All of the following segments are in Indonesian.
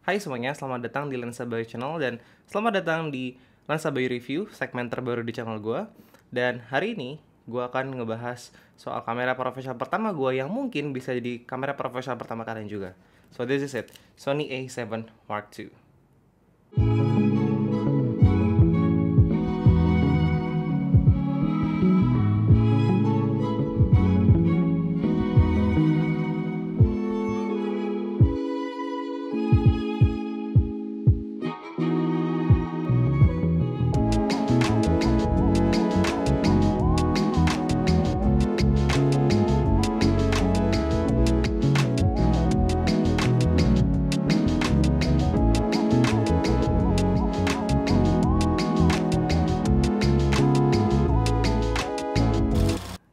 Hai semuanya, selamat datang di Lensa Bayu Channel dan selamat datang di Lensa Bayu Review, segmen terbaru di channel gue. Dan hari ini gue akan ngebahas soal kamera profesional pertama gue yang mungkin bisa jadi kamera profesional pertama kalian juga. So this is it, Sony A7 Mark II.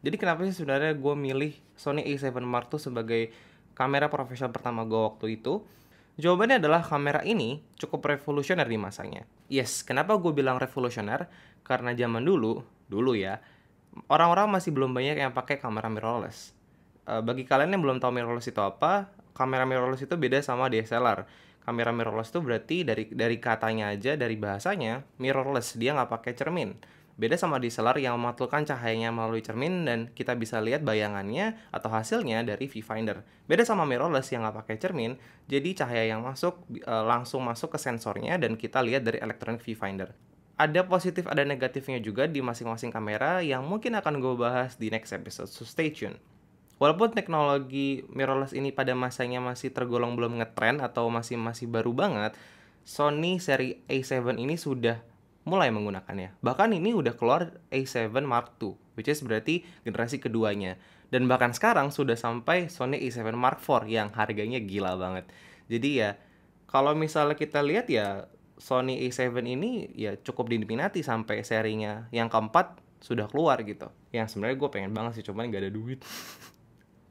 Jadi kenapa sih sebenarnya gue milih Sony A7 Mark II sebagai kamera profesional pertama gue waktu itu? Jawabannya adalah kamera ini cukup revolusioner di masanya. Yes, kenapa gue bilang revolusioner? Karena zaman dulu ya, orang-orang masih belum banyak yang pakai kamera mirrorless. Bagi kalian yang belum tahu mirrorless itu apa, kamera mirrorless itu beda sama DSLR. Kamera mirrorless itu berarti dari katanya aja, dari bahasanya, mirrorless, dia nggak pakai cermin. Beda sama DSLR yang memantulkan cahayanya melalui cermin dan kita bisa lihat bayangannya atau hasilnya dari viewfinder. Beda sama mirrorless yang nggak pakai cermin, jadi cahaya yang masuk langsung masuk ke sensornya dan kita lihat dari electronic viewfinder. Ada positif ada negatifnya juga di masing-masing kamera yang mungkin akan gue bahas di next episode, so stay tune. Walaupun teknologi mirrorless ini pada masanya masih tergolong belum ngetrend atau masih baru banget, Sony seri A7 ini sudah mulai menggunakannya. Bahkan ini udah keluar A7 Mark II, which is berarti generasi keduanya. Dan bahkan sekarang sudah sampai Sony A7 Mark IV yang harganya gila banget. Jadi ya, kalau misalnya kita lihat ya, Sony A7 ini ya cukup diminati sampai serinya yang keempat sudah keluar gitu. Yang sebenarnya gue pengen banget sih, cuman gak ada duit.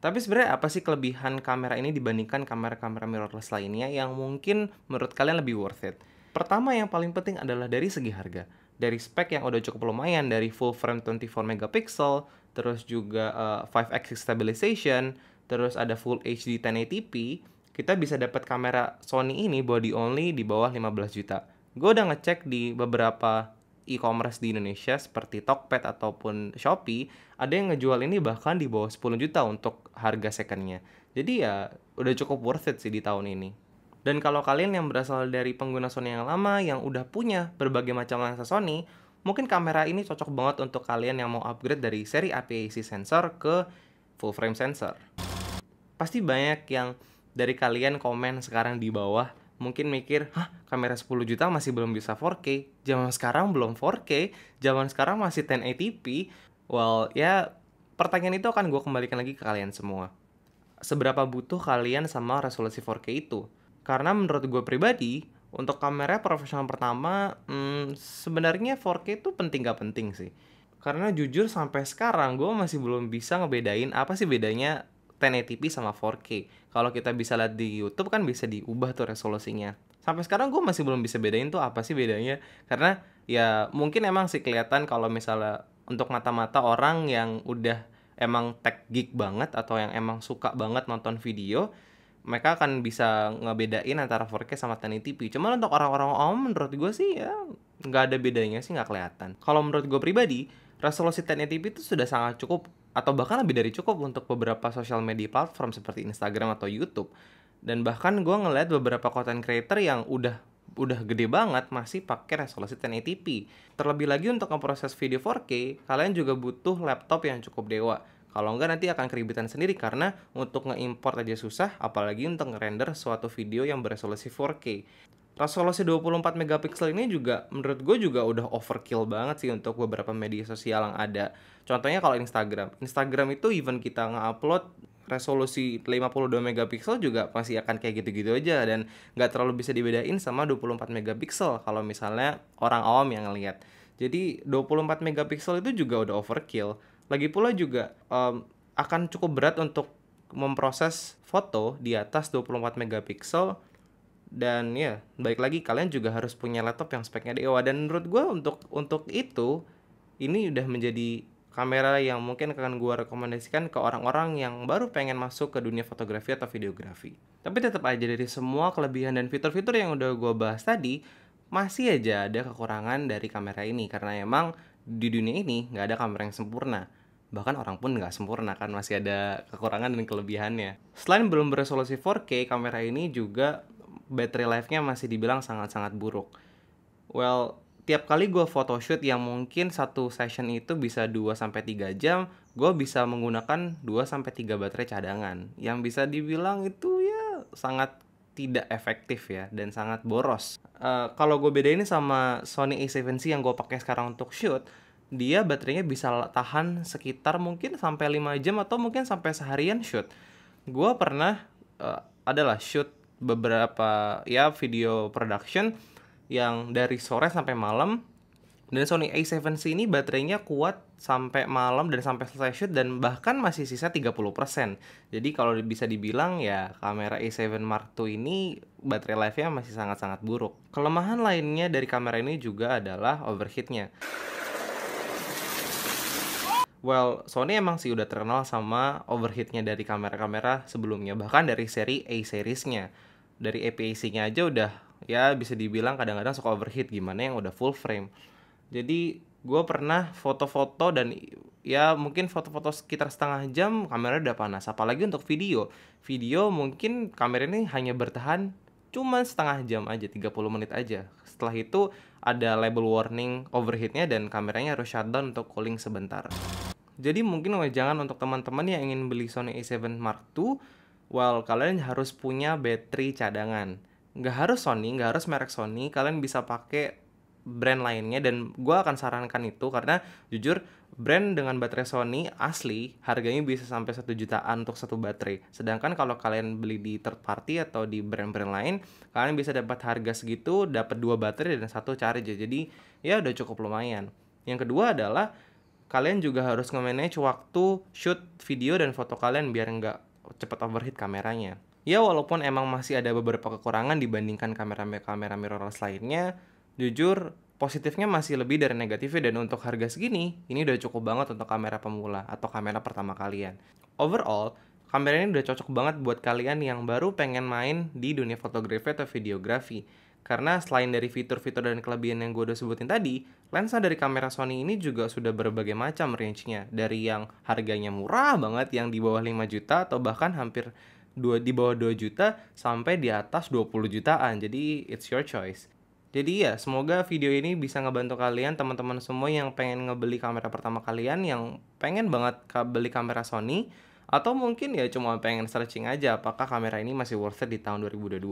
Tapi sebenarnya apa sih kelebihan kamera ini dibandingkan kamera-kamera mirrorless lainnya yang mungkin menurut kalian lebih worth it? Pertama yang paling penting adalah dari segi harga. Dari spek yang udah cukup lumayan, dari full frame 24 megapiksel, terus juga 5x stabilization, terus ada full HD 1080p, kita bisa dapat kamera Sony ini body only di bawah 15 juta. Gue udah ngecek di beberapa e-commerce di Indonesia seperti Tokped ataupun Shopee, ada yang ngejual ini bahkan di bawah 10 juta untuk harga secondnya. Jadi ya udah cukup worth it sih di tahun ini. Dan kalau kalian yang berasal dari pengguna Sony yang lama yang udah punya berbagai macam lensa Sony, mungkin kamera ini cocok banget untuk kalian yang mau upgrade dari seri APS-C sensor ke full frame sensor. Pasti banyak yang dari kalian komen sekarang di bawah mungkin mikir, hah, kamera 10 juta masih belum bisa 4K. Zaman sekarang belum 4K, zaman sekarang masih 1080p. Well, ya pertanyaan itu akan gue kembalikan lagi ke kalian semua. Seberapa butuh kalian sama resolusi 4K itu? Karena menurut gue pribadi, untuk kamera profesional pertama, sebenarnya 4K itu penting gak penting sih. Karena jujur sampai sekarang gue masih belum bisa ngebedain apa sih bedanya 1080p sama 4K. Kalau kita bisa lihat di YouTube kan bisa diubah tuh resolusinya. Sampai sekarang gue masih belum bisa bedain tuh apa sih bedanya. Karena ya mungkin emang sih kelihatan kalau misalnya untuk mata-mata orang yang udah emang tech geek banget atau yang emang suka banget nonton video, mereka akan bisa ngebedain antara 4K sama 1080p. Cuman untuk orang-orang awam menurut gue sih ya nggak ada bedanya sih, nggak kelihatan. Kalau menurut gue pribadi, resolusi 1080p itu sudah sangat cukup atau bahkan lebih dari cukup untuk beberapa social media platform seperti Instagram atau YouTube. Dan bahkan gue ngeliat beberapa content creator yang udah gede banget masih pakai resolusi 1080p. Terlebih lagi untuk memproses video 4K, kalian juga butuh laptop yang cukup dewa. Kalau enggak nanti akan keribetan sendiri karena untuk nge-import aja susah, apalagi untuk nge-render suatu video yang beresolusi 4K. Resolusi 24 megapiksel ini juga menurut gue juga udah overkill banget sih untuk beberapa media sosial yang ada. Contohnya kalau Instagram itu even kita nge-upload resolusi 52 megapiksel juga masih akan kayak gitu-gitu aja dan nggak terlalu bisa dibedain sama 24 megapiksel kalau misalnya orang awam yang ngelihat. Jadi 24 megapiksel itu juga udah overkill. Lagi pula juga akan cukup berat untuk memproses foto di atas 24 megapiksel. Dan ya, baik lagi kalian juga harus punya laptop yang speknya dewa. Dan menurut gue untuk itu, ini udah menjadi kamera yang mungkin akan gue rekomendasikan ke orang-orang yang baru pengen masuk ke dunia fotografi atau videografi. Tapi tetap aja dari semua kelebihan dan fitur-fitur yang udah gue bahas tadi, masih aja ada kekurangan dari kamera ini. Karena emang di dunia ini nggak ada kamera yang sempurna. Bahkan orang pun nggak sempurna kan, masih ada kekurangan dan kelebihannya. Selain belum beresolusi 4K, kamera ini juga battery life-nya masih dibilang sangat-sangat buruk. Well, tiap kali gue photoshoot yang mungkin satu session itu bisa 2-3 jam, gue bisa menggunakan 2-3 baterai cadangan. Yang bisa dibilang itu ya sangat tidak efektif ya, dan sangat boros. Kalau gue bedain sama Sony A7C yang gue pakai sekarang untuk shoot, dia baterainya bisa tahan sekitar mungkin sampai 5 jam atau mungkin sampai seharian shoot. Gue pernah adalah shoot beberapa ya video production yang dari sore sampai malam, dan Sony A7C ini baterainya kuat sampai malam dan sampai selesai shoot, dan bahkan masih sisa 30%. Jadi kalau bisa dibilang ya kamera A7 Mark II ini baterai life-nya masih sangat-sangat buruk. Kelemahan lainnya dari kamera ini juga adalah overheatnya. Well, Sony emang sih udah terkenal sama overheatnya dari kamera-kamera sebelumnya, bahkan dari seri A series-nya. Dari APS-nya aja udah ya bisa dibilang kadang-kadang suka overheat, gimana yang udah full frame. Jadi gue pernah foto-foto dan ya mungkin foto-foto sekitar setengah jam kamera udah panas. Apalagi untuk video mungkin kamera ini hanya bertahan cuma setengah jam aja, 30 menit aja. Setelah itu ada label warning overheatnya dan kameranya harus shutdown untuk cooling sebentar. Jadi mungkin jangan untuk teman-teman yang ingin beli Sony A7 Mark II, well, kalian harus punya baterai cadangan. Nggak harus Sony, nggak harus merek Sony, kalian bisa pakai brand lainnya, dan gue akan sarankan itu karena jujur brand dengan baterai Sony asli harganya bisa sampai 1 jutaan untuk satu baterai. Sedangkan kalau kalian beli di third party atau di brand-brand lain, kalian bisa dapat harga segitu, dapat 2 baterai dan 1 charger. Jadi ya udah cukup lumayan. Yang kedua adalah kalian juga harus nge-manage waktu shoot video dan foto kalian biar nggak cepet overheat kameranya. Ya walaupun emang masih ada beberapa kekurangan dibandingkan kamera mirrorless lainnya, jujur positifnya masih lebih dari negatifnya, dan untuk harga segini, ini udah cukup banget untuk kamera pemula atau kamera pertama kalian. Overall, kamera ini udah cocok banget buat kalian yang baru pengen main di dunia fotografi atau videografi. Karena selain dari fitur-fitur dan kelebihan yang gue udah sebutin tadi, lensa dari kamera Sony ini juga sudah berbagai macam range-nya. Dari yang harganya murah banget, yang di bawah 5 juta atau bahkan hampir di bawah 2 juta sampai di atas 20 jutaan. Jadi it's your choice. Jadi ya, semoga video ini bisa ngebantu kalian, teman-teman semua yang pengen ngebeli kamera pertama kalian, yang pengen banget beli kamera Sony, atau mungkin ya cuma pengen searching aja apakah kamera ini masih worth it di tahun 2022.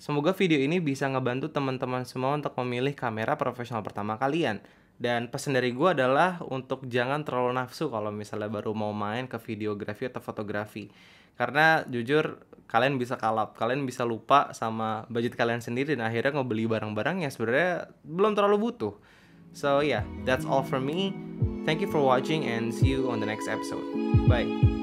Semoga video ini bisa ngebantu teman-teman semua untuk memilih kamera profesional pertama kalian. Dan pesan dari gue adalah untuk jangan terlalu nafsu kalau misalnya baru mau main ke videografi atau fotografi. Karena jujur kalian bisa kalap, kalian bisa lupa sama budget kalian sendiri dan akhirnya ngebeli barang-barang yang sebenarnya belum terlalu butuh. So yeah, that's all from me. Thank you for watching and see you on the next episode. Bye.